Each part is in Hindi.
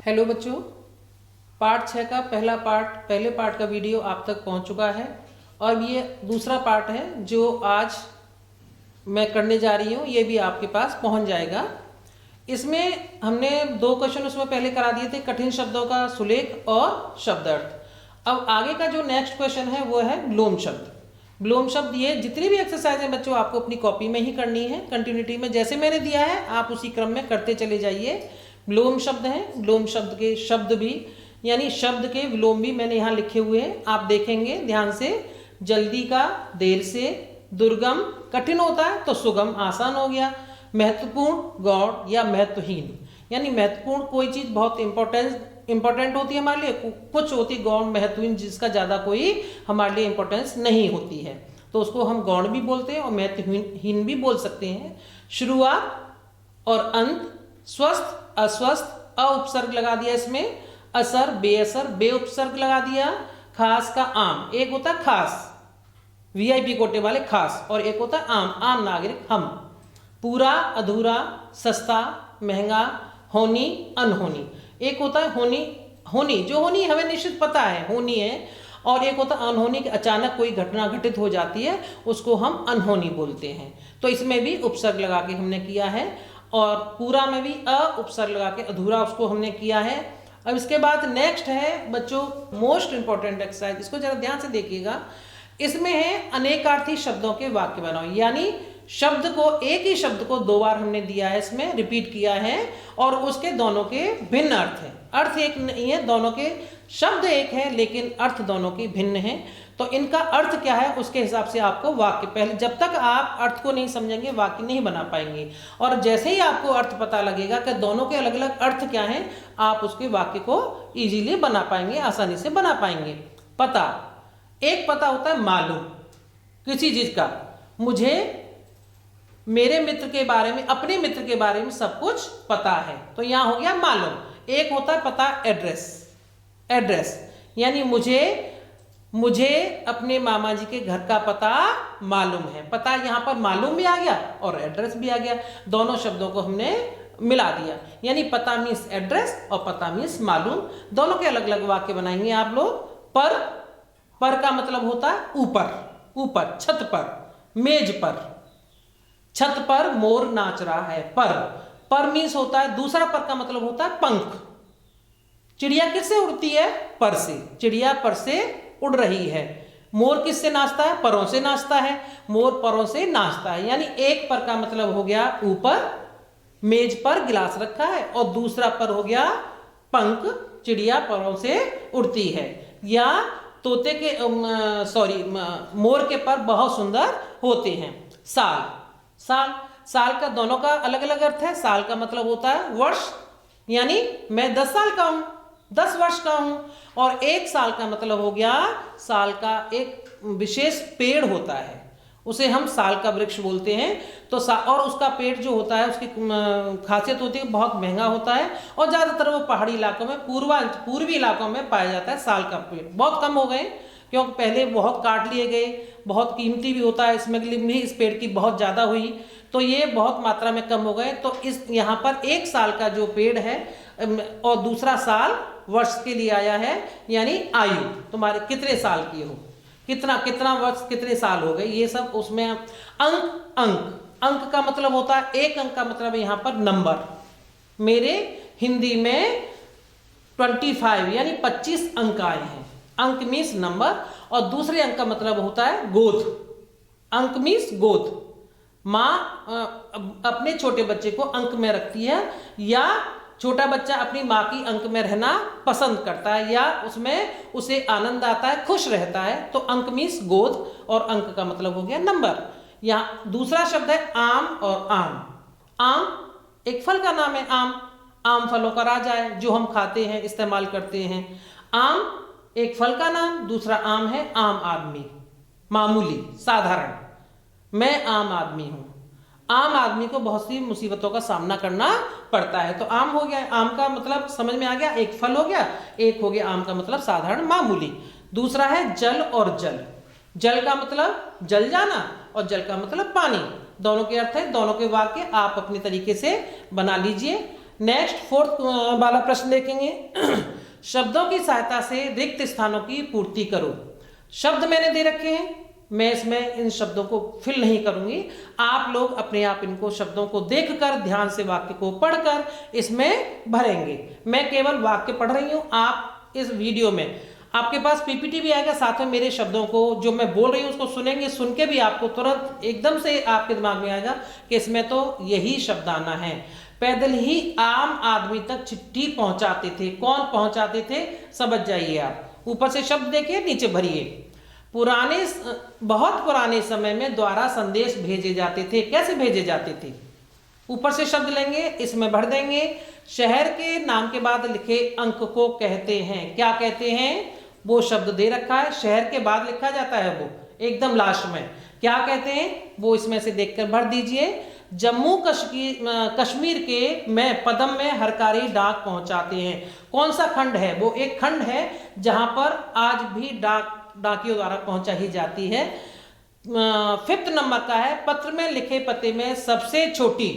हेलो बच्चों, पार्ट 6 का पहले पार्ट का वीडियो आप तक पहुंच चुका है और ये दूसरा पार्ट है जो आज मैं करने जा रही हूँ। ये भी आपके पास पहुंच जाएगा। इसमें हमने 2 क्वेश्चन उसमें पहले करा दिए थे, कठिन शब्दों का सुलेख और शब्दार्थ। अब आगे का जो नेक्स्ट क्वेश्चन है वो है विलोम शब्द। विलोम शब्द, ये जितनी भी एक्सरसाइज है बच्चों आपको अपनी कॉपी में ही करनी है, कंटिन्यूटी में जैसे मैंने दिया है आप उसी क्रम में करते चले जाइए। विलोम शब्द हैं, विलोम शब्द के शब्द भी यानी शब्द के विलोम भी मैंने यहाँ लिखे हुए हैं, आप देखेंगे ध्यान से। जल्दी का देर से, दुर्गम कठिन होता है तो सुगम आसान हो गया, महत्वपूर्ण गौण या महत्वहीन, यानी महत्वपूर्ण कोई चीज बहुत इंपॉर्टेंट होती है हमारे लिए, कुछ होती गौण महत्वहीन जिसका ज्यादा कोई हमारे लिए इंपॉर्टेंस नहीं होती है, तो उसको हम गौण भी बोलते हैं और महत्वहीन भी बोल सकते हैं। शुरुआत और अंत, स्वस्थ अस्वस्थ, अ उपसर्ग लगा दिया इसमें, असर बेअसर, बे उपसर्ग लगा दिया, खास का आम, एक होता है खास वीआईपी कोटे वाले खास और एक होता है आम नागरिक हम, पूरा अधूरा, सस्ता महंगा, होनी अनहोनी, एक होता है होनी जो होनी हमें निश्चित पता है होनी है, और एक होता है अनहोनी कि अचानक कोई घटना घटित हो जाती है उसको हम अनहोनी बोलते हैं। तो इसमें भी उपसर्ग लगा के हमने किया है और पूरा में भी अ उपसर्ग लगा के अधूरा उसको हमने किया है। अब इसके बाद नेक्स्ट है बच्चों मोस्ट इंपॉर्टेंट एक्सरसाइज, इसको जरा ध्यान से देखिएगा। इसमें है अनेकार्थी शब्दों के वाक्य बनाओ, यानी शब्द को, एक ही शब्द को 2 बार हमने दिया है, इसमें रिपीट किया है और उसके दोनों के भिन्न अर्थ है, अर्थ एक नहीं है, दोनों के शब्द एक है लेकिन अर्थ दोनों के भिन्न है। तो इनका अर्थ क्या है उसके हिसाब से आपको वाक्य, पहले जब तक आप अर्थ को नहीं समझेंगे वाक्य नहीं बना पाएंगे, और जैसे ही आपको अर्थ पता लगेगा कि दोनों के अलग अलग अर्थ क्या हैं आप उसके वाक्य को इजीली बना पाएंगे, आसानी से बना पाएंगे। पता, एक पता होता है मालूम किसी चीज का, मुझे मेरे मित्र के बारे में, अपने मित्र के बारे में सब कुछ पता है, तो यहां हो गया मालूम। एक होता है पता एड्रेस, यानी मुझे अपने मामा जी के घर का पता मालूम है, पता यहां पर मालूम भी आ गया और एड्रेस भी आ गया, दोनों शब्दों को हमने मिला दिया, यानी पता मीन्स एड्रेस और पता मीन्स मालूम, दोनों के अलग अलग वाक्य बनाएंगे आप लोग। पर का मतलब होता है ऊपर, छत पर, मेज पर, छत पर मोर नाच रहा है, पर मीन्स होता है, दूसरा पर का मतलब होता है पंख, चिड़िया किससे उड़ती है, पर से, चिड़िया पर से उड़ रही है। मोर किससे नाचता है, परों से नाचता है, मोर परों से नाचता है, यानी एक पर का मतलब हो गया ऊपर, मेज पर गिलास रखा है, और दूसरा पर हो गया पंख, चिड़िया परों से उड़ती है, या तोते के मोर के पर बहुत सुंदर होते हैं। साल का दोनों का अलग अलग अर्थ है। साल का मतलब होता है वर्ष, यानी मैं 10 साल का हूं, 10 वर्ष का हूं, और 1 साल का मतलब हो गया, साल का एक विशेष पेड़ होता है उसे हम साल का वृक्ष बोलते हैं, तो और उसका पेड़ जो होता है उसकी खासियत होती है बहुत महंगा होता है, और ज्यादातर वो पहाड़ी इलाकों में, पूर्वी इलाकों में पाया जाता है। साल का पेड़ बहुत कम हो गए क्योंकि पहले बहुत काट लिए गए, बहुत कीमती भी होता है, स्मगलिंग भी इस पेड़ की बहुत ज्यादा हुई, तो ये बहुत मात्रा में कम हो गए। तो इस यहाँ पर 1 साल का जो पेड़ है और दूसरा साल वर्ष के लिए आया है, यानी आयु तुम्हारे कितने साल की हो, कितना वर्ष, कितने साल हो गए, ये सब उसमें। अंक का मतलब होता है, एक अंक का मतलब है यहाँ पर नंबर, मेरे हिंदी में 25 यानी 25 अंक आए हैं, अंक मीन्स नंबर, और दूसरे अंक का मतलब होता है गोद, अंक मीन्स गोद, माँ अपने छोटे बच्चे को अंक में रखती है, या छोटा बच्चा अपनी माँ की अंक में रहना पसंद करता है, या उसमें उसे आनंद आता है, खुश रहता है, तो अंक मीन्स गोद, और अंक का मतलब हो गया नंबर। यहाँ दूसरा शब्द है आम और आम एक फल का नाम है, आम फलों का राजा है जो हम खाते हैं, इस्तेमाल करते हैं। आम एक फल का नाम, दूसरा आम है आम आदमी, मामूली, साधारण, मैं आम आदमी हूं। आम आदमी को बहुत सी मुसीबतों का सामना करना पड़ता है, तो आम हो गया, आम का मतलब समझ में आ गया, एक फल हो गया, एक हो गया आम का मतलब साधारण, मामूली। दूसरा है जल और जल का मतलब जल जाना और जल का मतलब पानी, दोनों के अर्थ है, दोनों के वाक्य आप अपने तरीके से बना लीजिए। नेक्स्ट फोर्थ वाला प्रश्न देखेंगे। शब्दों की सहायता से रिक्त स्थानों की पूर्ति करो। शब्द मैंने दे रखे हैं, मैं इसमें इन शब्दों को फिल नहीं करूंगी, आप लोग अपने आप इनको शब्दों को देखकर ध्यान से वाक्य को पढ़कर इसमें भरेंगे। मैं केवल वाक्य पढ़ रही हूं, आप इस वीडियो में आपके पास पीपीटी भी आएगा, साथ में मेरे शब्दों को जो मैं बोल रही हूं उसको सुनेंगे, सुन के भी आपको तुरंत एकदम से आपके दिमाग में आएगा कि इसमें तो यही शब्द आना है। पैदल ही आम आदमी तक चिट्ठी पहुंचाते थे। कौन पहुंचाते थे समझ जाइए आप। ऊपर से शब्द देखिए, नीचे भरिए। बहुत पुराने समय में द्वारा संदेश भेजे जाते थे। कैसे भेजे जाते थे? ऊपर से शब्द लेंगे, इसमें भर देंगे। शहर के नाम के बाद लिखे अंक को कहते हैं, क्या कहते हैं? वो शब्द दे रखा है, शहर के बाद लिखा जाता है वो एकदम लास्ट में, क्या कहते हैं वो इसमें से देखकर भर दीजिए। जम्मू कश्मीर के में पदम में हरकारी डाक पहुंचाते हैं। कौन सा खंड है? वो एक खंड है जहां पर आज भी डाकियों द्वारा पहुंचाई जाती है। 5th नंबर का है, पत्र में लिखे पते में सबसे छोटी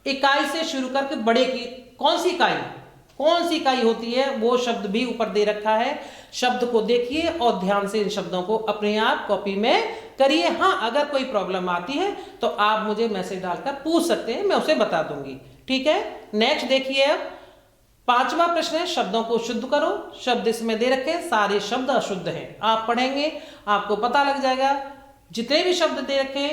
इकाई से शुरू करके बड़े की कौन सी इकाई होती है, वो शब्द भी ऊपर दे रखा है। शब्द को देखिए और ध्यान से इन शब्दों को अपने आप कॉपी में करिए। हाँ, अगर कोई प्रॉब्लम आती है तो आप मुझे मैसेज डालकर पूछ सकते हैं, मैं उसे बता दूंगी। ठीक है, नेक्स्ट देखिए। अब 5वां प्रश्न है, शब्दों को शुद्ध करो। शब्द इसमें दे रखे, सारे शब्द अशुद्ध हैं। आप पढ़ेंगे आपको पता लग जाएगा, जितने भी शब्द दे रखे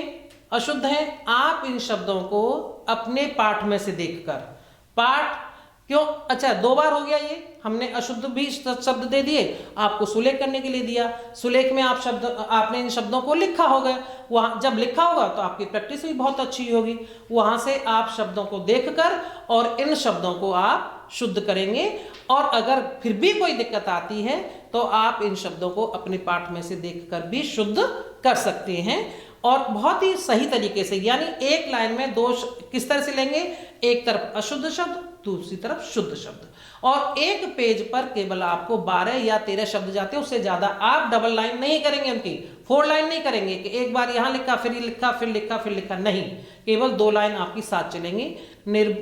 अशुद्ध हैं। आप इन शब्दों को अपने पाठ में से देखकर, पाठ क्यों, अच्छा 2 बार हो गया ये, हमने अशुद्ध भी शब्द दे दिए, आपको सुलेख करने के लिए दिया। सुलेख में आपने इन शब्दों को लिखा होगा, वहां जब लिखा होगा तो आपकी प्रैक्टिस भी बहुत अच्छी होगी। वहां से आप शब्दों को देखकर और इन शब्दों को आप शुद्ध करेंगे। और अगर फिर भी कोई दिक्कत आती है तो आप इन शब्दों को अपने पाठ में से देखकर भी शुद्ध कर सकते हैं, और बहुत ही सही तरीके से। यानी एक लाइन में 2 किस तरह से लेंगे, एक तरफ अशुद्ध शब्द, दूसरी तरफ शुद्ध शब्द, और एक पेज पर केवल आपको 12 या 13 शब्द जाते हैं, उससे ज्यादा आप डबल लाइन नहीं करेंगे, उनकी 4 लाइन नहीं करेंगे कि एक बार यहां लिखा फिर लिखा फिर लिखा फिर लिखा, नहीं, केवल 2 लाइन आपकी साथ चलेंगी।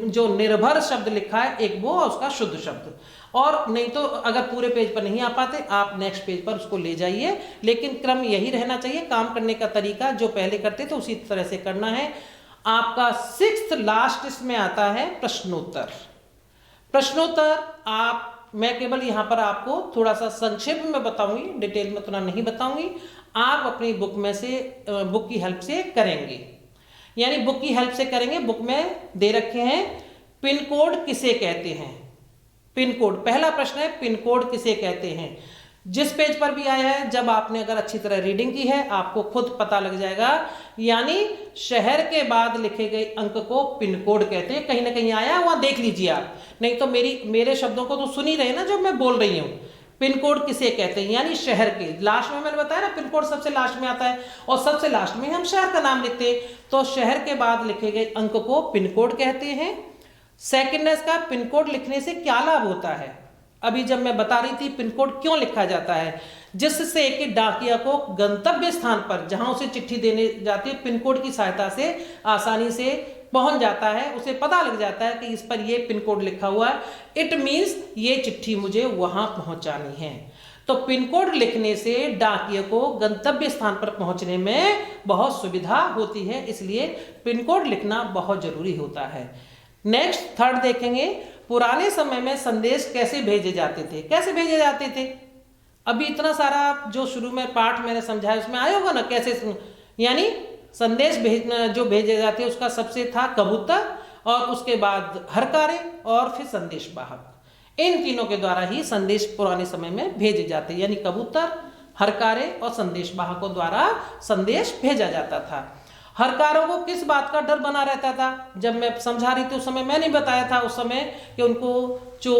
जो निर्भर शब्द लिखा है एक वो और उसका शुद्ध शब्द, और नहीं तो अगर पूरे पेज पर नहीं आ पाते आप नेक्स्ट पेज पर उसको ले जाइए, लेकिन क्रम यही रहना चाहिए। काम करने का तरीका जो पहले करते थे उसी तरह से करना है। आपका 6th लास्ट इसमें आता है प्रश्नोत्तर। मैं केवल यहां पर आपको थोड़ा सा संक्षेप में बताऊंगी, डिटेल में उतना नहीं बताऊंगी। आप अपनी बुक की हेल्प से करेंगे, यानी बुक की हेल्प से करेंगे। बुक में दे रखे हैं पिन कोड किसे कहते हैं। पिन कोड, पहला प्रश्न है पिन कोड किसे कहते हैं। जिस पेज पर भी आया है, जब आपने अगर अच्छी तरह रीडिंग की है आपको खुद पता लग जाएगा। यानी शहर के बाद लिखे गए अंक को पिन कोड कहते हैं। कहीं ना कहीं आया है, वहां देख लीजिए आप, नहीं तो मेरे शब्दों को तो सुन ही रहे ना जो मैं बोल रही हूं। पिन कोड किसे कहते हैं, यानी शहर के लास्ट में, मैंने बताया ना पिन कोड सबसे लास्ट में आता है, और सबसे लास्ट में हम शहर का नाम लिखते हैं, तो शहर के बाद लिखे गए अंक को पिन कोड कहते हैं। सेकंड है इसका, पिन कोड लिखने से क्या लाभ होता है। अभी जब मैं बता रही थी पिन कोड क्यों लिखा जाता है, जिससे कि डाकिया को गंतव्य स्थान पर जहां उसे चिट्ठी देने जाती है पिन कोड की सहायता से आसानी से पहुंच जाता है, उसे पता लग जाता है कि इस पर ये पिन कोड लिखा हुआ है, इट मीन्स ये चिट्ठी मुझे वहां पहुंचानी है। तो पिन कोड लिखने से डाकिया को गंतव्य स्थान पर पहुंचने में बहुत सुविधा होती है, इसलिए पिन कोड लिखना बहुत जरूरी होता है। नेक्स्ट 3rd देखेंगे, पुराने समय में संदेश कैसे भेजे जाते थे। कैसे भेजे जाते थे, अभी इतना सारा जो शुरू में पाठ मैंने समझाया उसमें आया होगा ना कैसे, यानी संदेश जो भेजे जाते हैं उसका सबसे था कबूतर, और उसके बाद हरकारे, और फिर संदेश वाहक। इन तीनों के द्वारा ही संदेश पुराने समय में भेजे जाते, यानी कबूतर, हरकारे और संदेश वाहकों द्वारा संदेश भेजा जाता था। हरकारों को किस बात का डर बना रहता था, जब मैं समझा रही थी उस समय मैंने बताया था उस समय कि उनको जो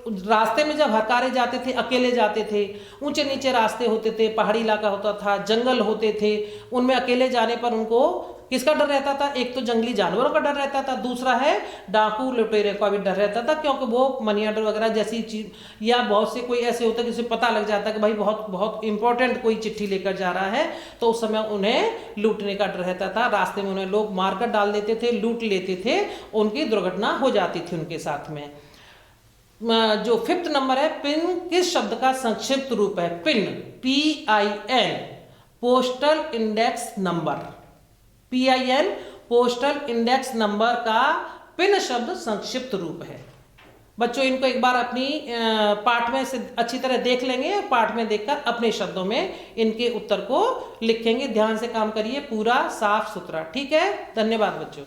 रास्ते में जब हरकारे जाते थे अकेले जाते थे, ऊंचे नीचे रास्ते होते थे, पहाड़ी इलाका होता था, जंगल होते थे, उनमें अकेले जाने पर उनको किसका डर रहता था? एक तो जंगली जानवरों का डर रहता था, दूसरा है डाकू लुटेरे का भी डर रहता था, क्योंकि वो मनी ऑर्डर वगैरह जैसी चीज, या बहुत से कोई ऐसे होता है जिसे पता लग जाता है कि भाई बहुत बहुत इंपॉर्टेंट कोई चिट्ठी लेकर जा रहा है, तो उस समय उन्हें लूटने का डर रहता था। रास्ते में उन्हें लोग मारकर डाल देते थे, लूट लेते थे, उनकी दुर्घटना हो जाती थी उनके साथ में। जो 5th नंबर है, पिन किस शब्द का संक्षिप्त रूप है? Pin, PIN, postal index number. PIN postal index number का पिन शब्द संक्षिप्त रूप है। बच्चों इनको एक बार अपनी पाठ में से अच्छी तरह देख लेंगे, पाठ में देखकर अपने शब्दों में इनके उत्तर को लिखेंगे। ध्यान से काम करिए, पूरा साफ सुथरा। ठीक है, धन्यवाद बच्चों।